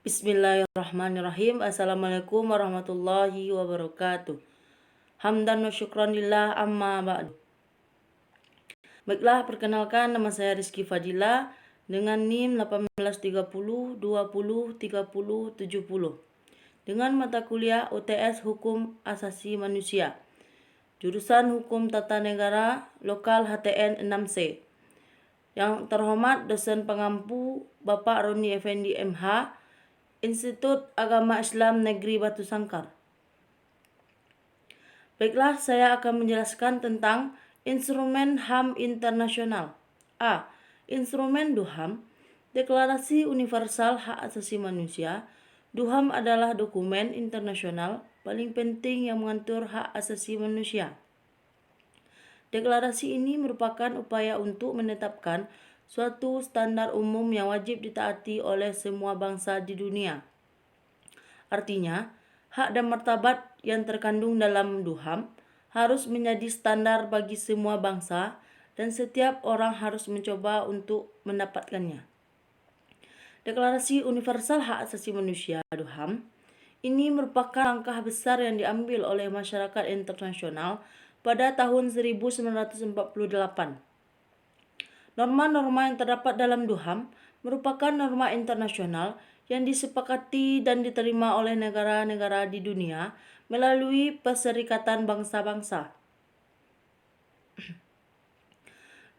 Bismillahirrahmanirrahim. Assalamualaikum warahmatullahi wabarakatuh. Hamdan wa syukran lillah amma ba'du. Baiklah, perkenalkan nama saya Rizky Fadila dengan NIM 1830 20 30 70 dengan mata kuliah UTS Hukum Asasi Manusia, jurusan Hukum Tata Negara Lokal HTN 6C. Yang terhormat dosen pengampu Bapak Roni Effendi MH, Institut Agama Islam Negeri Batu Sangkar. Baiklah, saya akan menjelaskan tentang instrumen HAM internasional. A. Instrumen DUHAM, Deklarasi Universal Hak Asasi Manusia. DUHAM adalah dokumen internasional paling penting yang mengatur hak asasi manusia. Deklarasi ini merupakan upaya untuk menetapkan suatu standar umum yang wajib ditaati oleh semua bangsa di dunia. Artinya, hak dan martabat yang terkandung dalam DUHAM harus menjadi standar bagi semua bangsa dan setiap orang harus mencoba untuk mendapatkannya. Deklarasi Universal Hak Asasi Manusia (DUHAM) ini merupakan langkah besar yang diambil oleh masyarakat internasional pada tahun 1948. Norma-norma yang terdapat dalam DUHAM merupakan norma internasional yang disepakati dan diterima oleh negara-negara di dunia melalui Perserikatan Bangsa-Bangsa.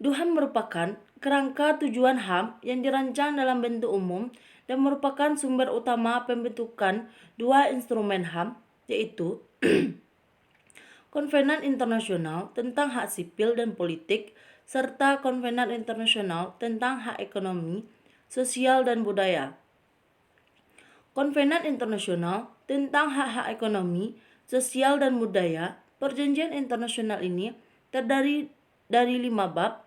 DUHAM merupakan kerangka tujuan HAM yang dirancang dalam bentuk umum dan merupakan sumber utama pembentukan dua instrumen HAM, yaitu Konvenan Internasional tentang Hak Sipil dan Politik serta Konvenan Internasional tentang Hak Ekonomi, Sosial dan Budaya. Konvenan Internasional tentang Hak-Hak Ekonomi, Sosial dan Budaya, perjanjian internasional ini terdiri dari 5 bab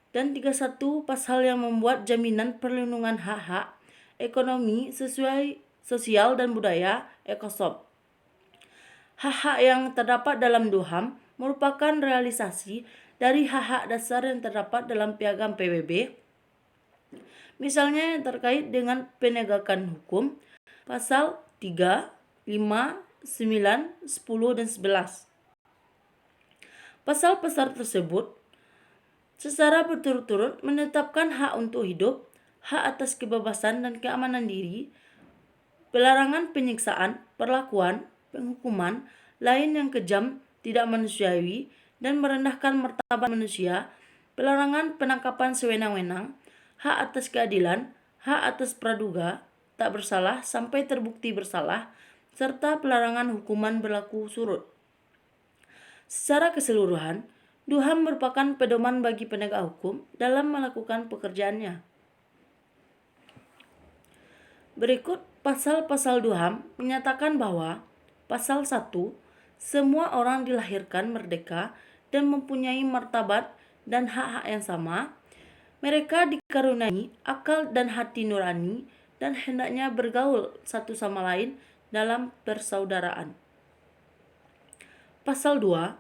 dan 31 pasal yang membuat jaminan perlindungan hak-hak ekonomi, sosial dan budaya (ECOSOC). Hak-hak yang terdapat dalam DUHAM merupakan realisasi dari hak-hak dasar yang terdapat dalam Piagam PBB. Misalnya yang terkait dengan penegakan hukum, pasal 3, 5, 9, 10, dan 11. Pasal-pasal tersebut secara berturut-turut menetapkan hak untuk hidup, hak atas kebebasan dan keamanan diri, pelarangan penyiksaan, perlakuan, penghukuman lain yang kejam, tidak manusiawi, dan merendahkan martabat manusia, pelarangan penangkapan sewenang-wenang, hak atas keadilan, hak atas praduga tak bersalah sampai terbukti bersalah, serta pelarangan hukuman berlaku surut. Secara keseluruhan, DUHAM merupakan pedoman bagi penegak hukum dalam melakukan pekerjaannya. Berikut pasal-pasal DUHAM menyatakan bahwa pasal 1, semua orang dilahirkan merdeka dan mempunyai martabat dan hak-hak yang sama. Mereka dikaruniai akal dan hati nurani dan hendaknya bergaul satu sama lain dalam persaudaraan. Pasal 2,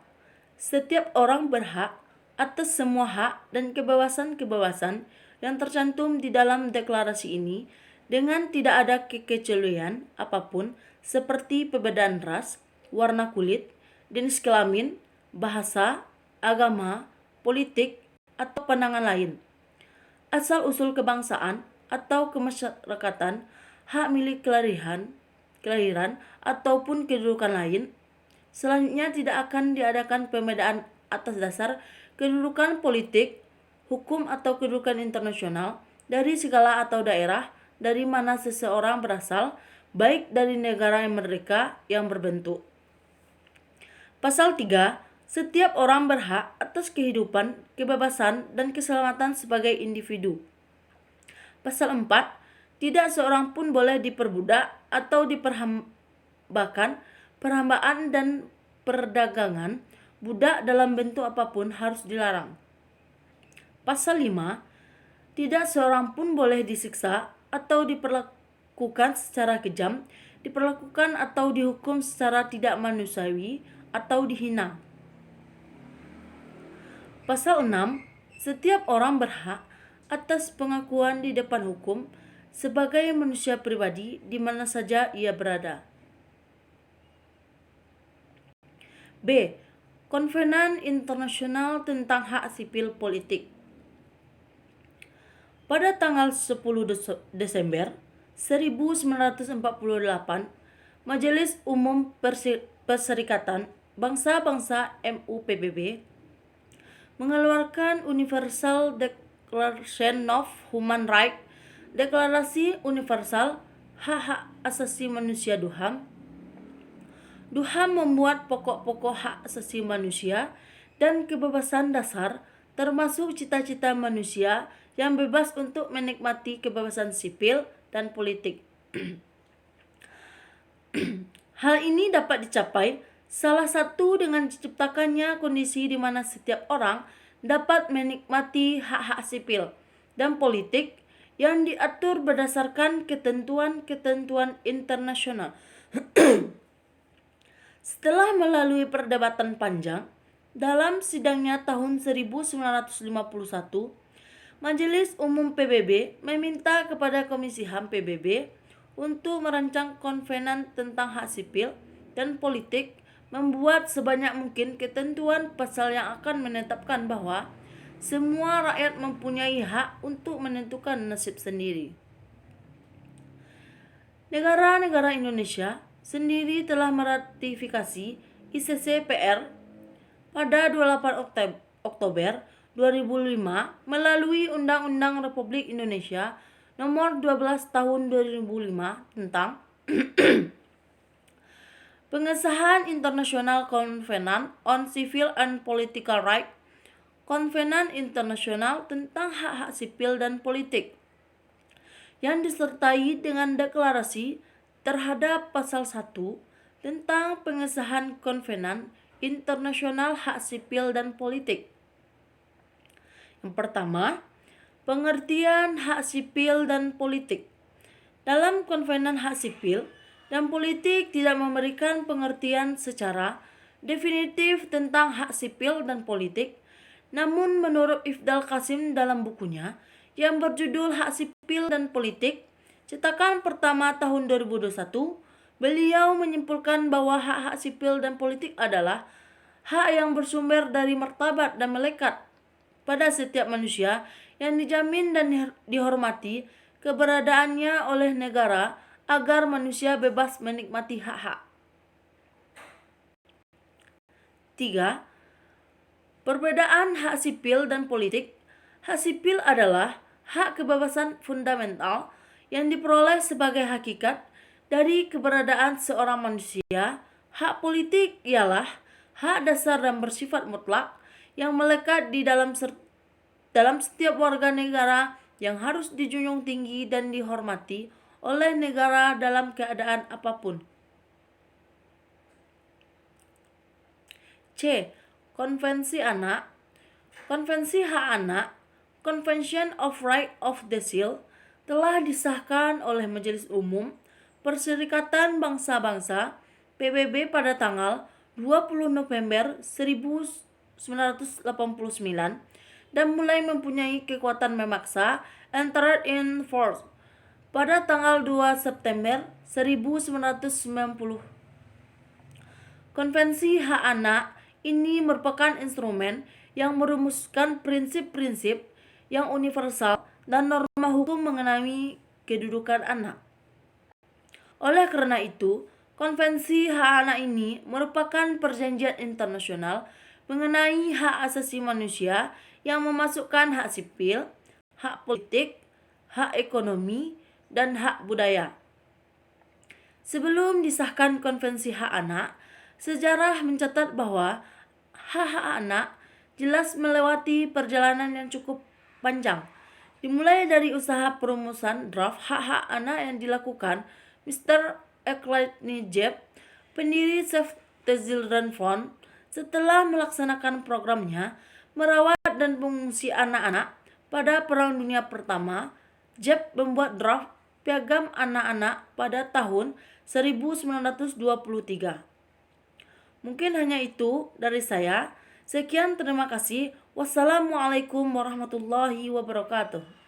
setiap orang berhak atas semua hak dan kebebasan-kebebasan yang tercantum di dalam deklarasi ini dengan tidak ada kekecualian apapun seperti perbedaan ras, warna kulit, jenis kelamin, bahasa, agama, politik, atau pandangan lain, asal-usul kebangsaan atau kemasyarakatan, hak milik kelahiran ataupun kedudukan lain. Selanjutnya tidak akan diadakan pembedaan atas dasar kedudukan politik, hukum atau kedudukan internasional dari segala atau daerah dari mana seseorang berasal, baik dari negara yang merdeka yang berbentuk. Pasal 3, setiap orang berhak atas kehidupan, kebebasan, dan keselamatan sebagai individu. Pasal 4, tidak seorang pun boleh diperbudak atau diperhambakan. Perhambaan dan perdagangan budak dalam bentuk apapun harus dilarang. Pasal 5, tidak seorang pun boleh disiksa atau diperlakukan secara kejam, diperlakukan atau dihukum secara tidak manusiawi atau dihina. Pasal 6, setiap orang berhak atas pengakuan di depan hukum sebagai manusia pribadi di mana saja ia berada. B. Konvenan Internasional tentang Hak Sipil Politik. Pada tanggal 10 Desember 1948, Majelis Umum Perserikatan Bangsa-Bangsa MUPBB mengeluarkan Universal Declaration of Human Rights, Deklarasi Universal Hak-Hak Asasi Manusia (DUHAM). DUHAM membuat pokok-pokok hak asasi manusia dan kebebasan dasar, termasuk cita-cita manusia yang bebas untuk menikmati kebebasan sipil dan politik. Hal ini dapat dicapai salah satu dengan diciptakannya kondisi di mana setiap orang dapat menikmati hak-hak sipil dan politik yang diatur berdasarkan ketentuan-ketentuan internasional. Setelah melalui perdebatan panjang, dalam sidangnya tahun 1951, Majelis Umum PBB meminta kepada Komisi HAM PBB untuk merancang konvenan tentang hak sipil dan politik, membuat sebanyak mungkin ketentuan pasal yang akan menetapkan bahwa semua rakyat mempunyai hak untuk menentukan nasib sendiri. Negara-negara Indonesia sendiri telah meratifikasi ICCPR pada 28 Oktober 2005 melalui Undang-Undang Republik Indonesia Nomor 12 Tahun 2005 tentang Pengesahan International Covenant on Civil and Political Rights, Konvenan Internasional tentang Hak-Hak Sipil dan Politik, yang disertai dengan deklarasi terhadap pasal 1 tentang pengesahan Konvenan Internasional Hak Sipil dan Politik. Yang pertama, pengertian hak sipil dan politik. Dalam Konvenan Hak Sipil dan Politik tidak memberikan pengertian secara definitif tentang hak sipil dan politik, namun menurut Ifdal Qasim dalam bukunya yang berjudul Hak Sipil dan Politik, cetakan pertama tahun 2021, beliau menyimpulkan bahwa hak-hak sipil dan politik adalah hak yang bersumber dari martabat dan melekat pada setiap manusia yang dijamin dan dihormati keberadaannya oleh negara agar manusia bebas menikmati hak-hak. 3. Perbedaan hak sipil dan politik. Hak sipil adalah hak kebebasan fundamental yang diperoleh sebagai hakikat dari keberadaan seorang manusia. Hak politik ialah hak dasar dan bersifat mutlak yang melekat di dalam setiap warga negara yang harus dijunjung tinggi dan dihormati oleh negara dalam keadaan apapun. C. Konvensi Anak. Konvensi Hak Anak, Convention of Rights of the Child, telah disahkan oleh Majelis Umum Perserikatan Bangsa-Bangsa PBB pada tanggal 20 November 1989 dan mulai mempunyai kekuatan memaksa entered in force pada tanggal 2 September 1990. Konvensi Hak Anak ini merupakan instrumen yang merumuskan prinsip-prinsip yang universal dan norma hukum mengenai kedudukan anak. Oleh karena itu, Konvensi Hak Anak ini merupakan perjanjian internasional mengenai hak asasi manusia yang memasukkan hak sipil, hak politik, hak ekonomi, dan hak budaya. Sebelum disahkan Konvensi Hak Anak, sejarah mencatat bahwa hak-hak anak jelas melewati perjalanan yang cukup panjang, dimulai dari usaha perumusan draft hak-hak anak yang dilakukan Mr. Eckhard Jeb, pendiri Save the Children Fund. Setelah melaksanakan programnya merawat dan mengungsi anak-anak pada Perang Dunia Pertama, Jeb membuat draft Piagam Anak-anak pada tahun 1923. Mungkin hanya itu dari saya. Sekian, terima kasih. Wassalamualaikum warahmatullahi wabarakatuh.